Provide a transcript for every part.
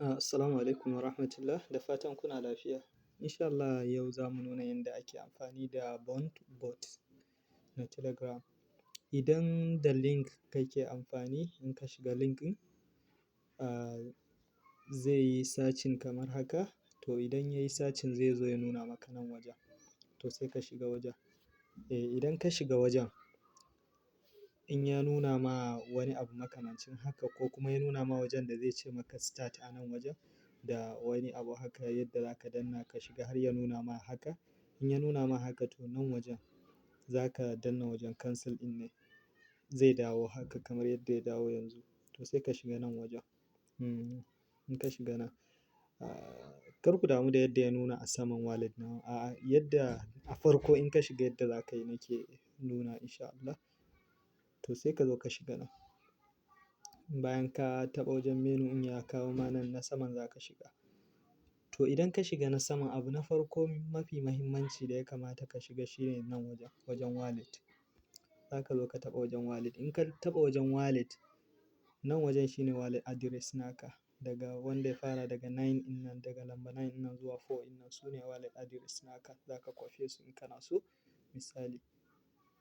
Assalamu alaikum wa rahmatullah, da fatan kuna lafiya. Insha Allah yau za mu nuna yadda ake amfani da Bond bot na Telegram. Idan da link kake amfani, in ka shiga link ɗin, zai yi searching kamar haka. To idan ya yi searching zai zo ya nuna maka nan wajen. To sai ka shiga wajen. Idan ka shiga wajen, in ya nuna ma wani abu makamancin haka ko kuma ya nuna ma wajen da zai ce maka start a nan wajen da wani abu haka yadda za ka danna ka shiga har ya nuna ma haka. In ya nuna ma haka to nan wajen za ka danna wajen cancel ɗin ne. Zai dawo haka kamar yadda ya dawo yanzu. To sai ka shiga nan wajen. In ka shiga nan, kar ku damu da yadda ya nuna a saman wallet nawa. Yadda a farko in ka shiga yadda za ka yi nake nuna insha Allah. To sai ka zo ka shiga nan. Bayan ka taɓa wajen menu in ya kawo ma nan na saman za ka shiga. To idan ka shiga na saman, abu na farko mafi muhimmanci da ya kamata ka shiga shine nan wajen, wajen wallet. Za ka zo ka taɓa wajen wallet. In ka taɓa wajen wallet, nan wajen shine wallet address naka. Daga wanda ya fara daga 9 ɗin nan, daga lamba 9 ɗin nan zuwa 4 ɗin nan su ne wallet address naka. Za ka kwafe su in kana so. Misali,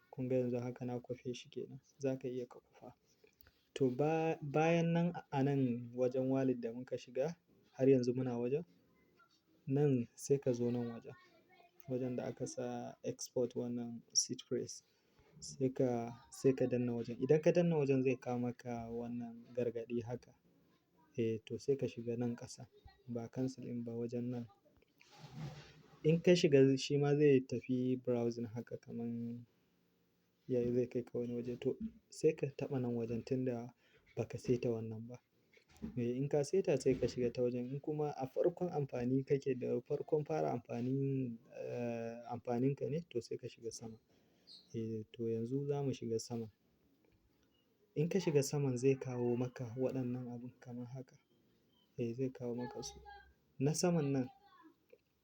kun ga yanzu haka na kwafe shi kenan. Za ka iya ka kwafa. To bayan nan a nan wajen wallet da muka shiga, har yanzu muna wajen. Nan sai ka zo nan wajen. Wajen da aka sa export wannan seed phrase. Sai ka danna wajen. Idan ka danna wajen zai kawo maka wannan gargaɗi haka. To sai ka shiga nan ƙasa. Ba cancel ɗin ba, wajen nan. In ka shiga shi ma zai tafi browsing haka kaman yayi zai kai ka wani waje. To sai ka taɓa nan wajen tunda ba ka saita wannan ba. In ka saita sai ka shiga ta wajen. In kuma a farkon amfani kake da farkon fara amfanin ka ne, to sai ka shiga sama. To yanzu za mu shiga sama. In ka shiga saman zai kawo maka waɗannan abun kamar haka. Zai kawo maka su. Na saman nan,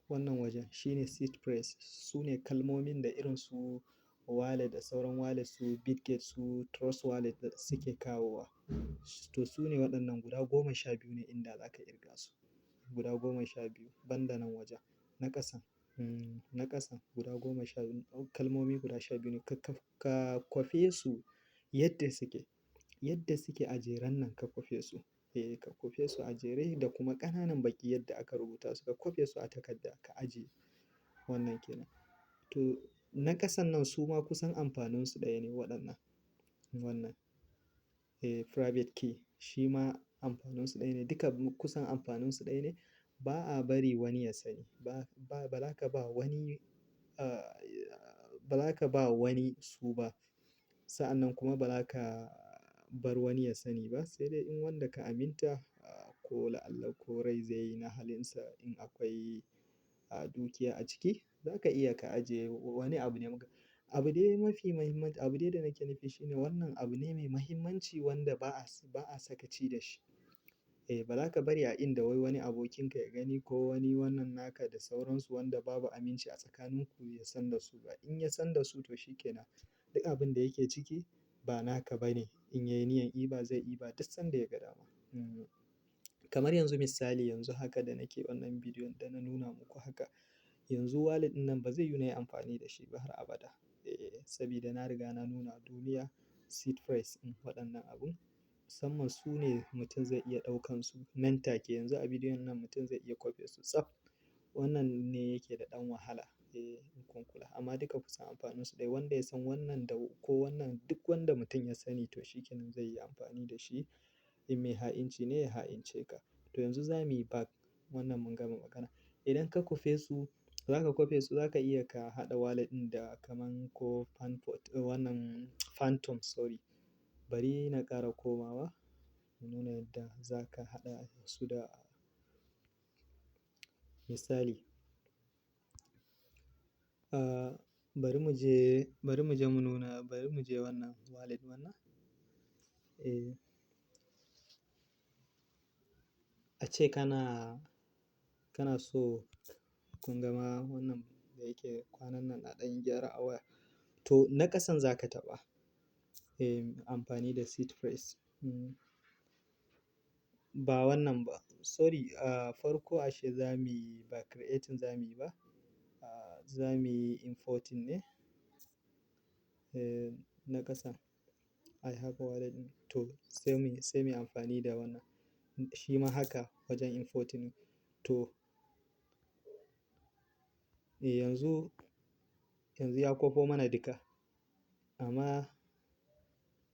wannan wajen shine seed phrase. Su ne kalmomin da irin su wallet da sauran wallet su Bitget su Trust Wallet suke kawowa. To su ne waɗannan guda 12 ne inda za ka ƙirga su. Guda 12 banda nan wajen. Na ƙasan. Na ƙasan guda 12. Kalmomi guda 12 ne. Ka kwafe su yadda suke. Yadda suke a jeren nan ka kwafe su. Ka kwafe su a jere da kuma ƙananan baƙi yadda aka rubuta su. Ka kwafe su a takarda ka ajiye. Wannan kenan. To na ƙasan nan su ma kusan amfaninsu ɗaya ne waɗannan. Wannan. Private key shi ma amfaninsu ɗaya ne. Duka kusan amfaninsu ɗaya ne. Ba a bari wani ya sani. Ba za ka ba wani, ba za ka ba wani su ba. Sa'annan kuma ba za ka bar wani ya sani ba. Sai dai in wanda ka aminta ko la'alla ko rai zai yi na halinsa in akwai dukiya a ciki, za ka iya ka ajiye wani abu ne. Abu dai mafi muhimmanci, abu dai da nake nufi shine wannan abu ne mai muhimmanci wanda ba a sakaci da shi. Ba za ka bari a inda wai wani abokinka ya gani ko wani wannan naka da sauransu wanda babu aminci a tsakaninku ya san da su ba. In ya san da su to shi kenan. Duk abin da yake ciki ba naka ba ne. In ya yi niyyar iba zai iba duk sanda ya ga dama. Kamar yanzu misali, yanzu haka da nake wannan bidiyon da na nuna muku haka. Yanzu wallet ɗin nan ba zai yiwu na yi amfani da shi ba har abada. Sabida na riga na nuna duniya seed phrase ɗin waɗannan abun. Musamman su ne mutum zai iya ɗaukan su nan take. Yanzu a bidiyon nan mutum zai iya kwafe su tsaf. Wannan ne yake da ɗan wahala. In kun kula. Amma duka kusan amfaninsu ɗaya. Wanda ya san wannan da ko wannan duk wanda mutum ya sani to shi kenan zai yi amfani da shi. In mai ha'inci ne ya ha'ince ka. To yanzu za mu yi back. Wannan mun gama magana. Idan ka kwafe su, za ka kwafe su za ka iya ka haɗa wallet ɗin da kaman ko wannan Phantom sorry. Bari na ƙara komawa. Na nuna yadda za ka haɗa su da misali. Bari mu je wannan wallet wannan. Ace kana so kun gama wannan da yake kwanan nan a ɗan gyara a waya. To na ƙasan za ka taɓa. Amfani da seed phrase. Ba wannan ba. sorry, farko ashe za mu yi ba creating za mu yi ba. Za mu yi importing ne. Na ƙasan I have wallet ɗin. To sai mu yi amfani da wannan. Shi ma haka wajen importing. To yanzu ya kwafo mana duka. Amma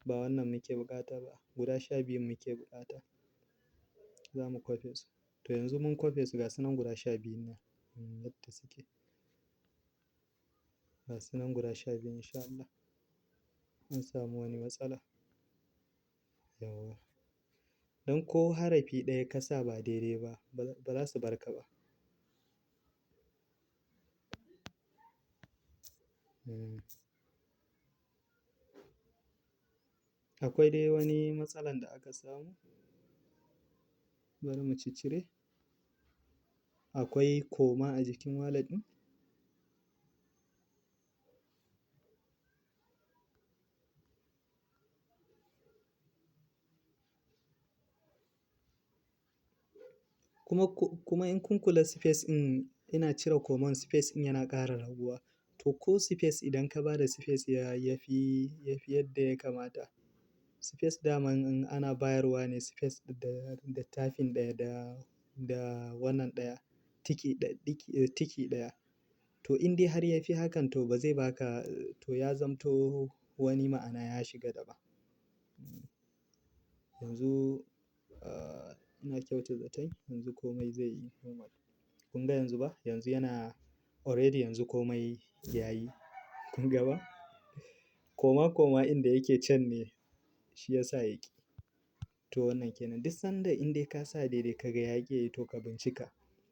ba wannan muke buƙata ba. Guda 12 muke buƙata. Za mu kwafe su. To yanzu mun kwafe su ga su nan guda 12 nan yadda suke. Ga su nan guda 12 in sha Allah. An samu wani matsala. Yauwa. Don ko harafi ɗaya ka sa ba daidai ba, ba za su bar ka ba. Akwai dai wani matsalan da aka samu. Bari mu ciccire. Akwai koma a jikin wallet ɗin. Kuma in kun kula space ɗin ina cire koman space ɗin yana ƙara raguwa. To ko space idan ka ba da space ya fi yadda ya kamata. Space daman in ana bayarwa ne space da tafin ɗaya da wannan ɗaya tiki ɗaya. To in dai har ya fi hakan to ba zai baka to ya zamto wani ma'ana ya shiga daban. Yanzu ina kyautata zaton yanzu komai zai yi normal. Kun ga yanzu ba? Yanzu yana already yanzu komai ya yi. Kun ga ba? Koma inda yake can ne shi ya sa ya ƙi. To wannan ke nan. Duk sanda in dai ka sa daidai ka ga ya ƙi yi to ka bincika.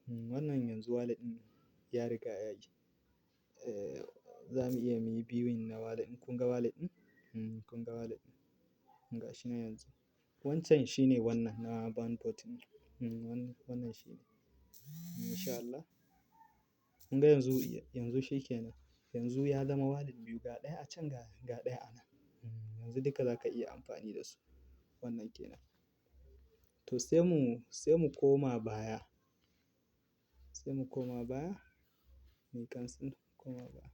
Wannan yanzu wallet ɗin ya riga ya yi. Za mu iya muyi viewing na wallet ɗin. Kun ga wallet ɗin? Kun ga wallet ɗin? Ga shi nan yanzu. Wancan shi ne wannan na Bandport ɗin. Wannan shi ne. In sha Allah. Kun ga yanzu shi ke nan. Yanzu ya zama wallet biyu ga ɗaya a can ga ɗaya a nan. Yanzu duka za ka iya amfani da su. Wannan ke nan. To sai mu koma baya. Sai mu koma baya. Mu cancel koma baya.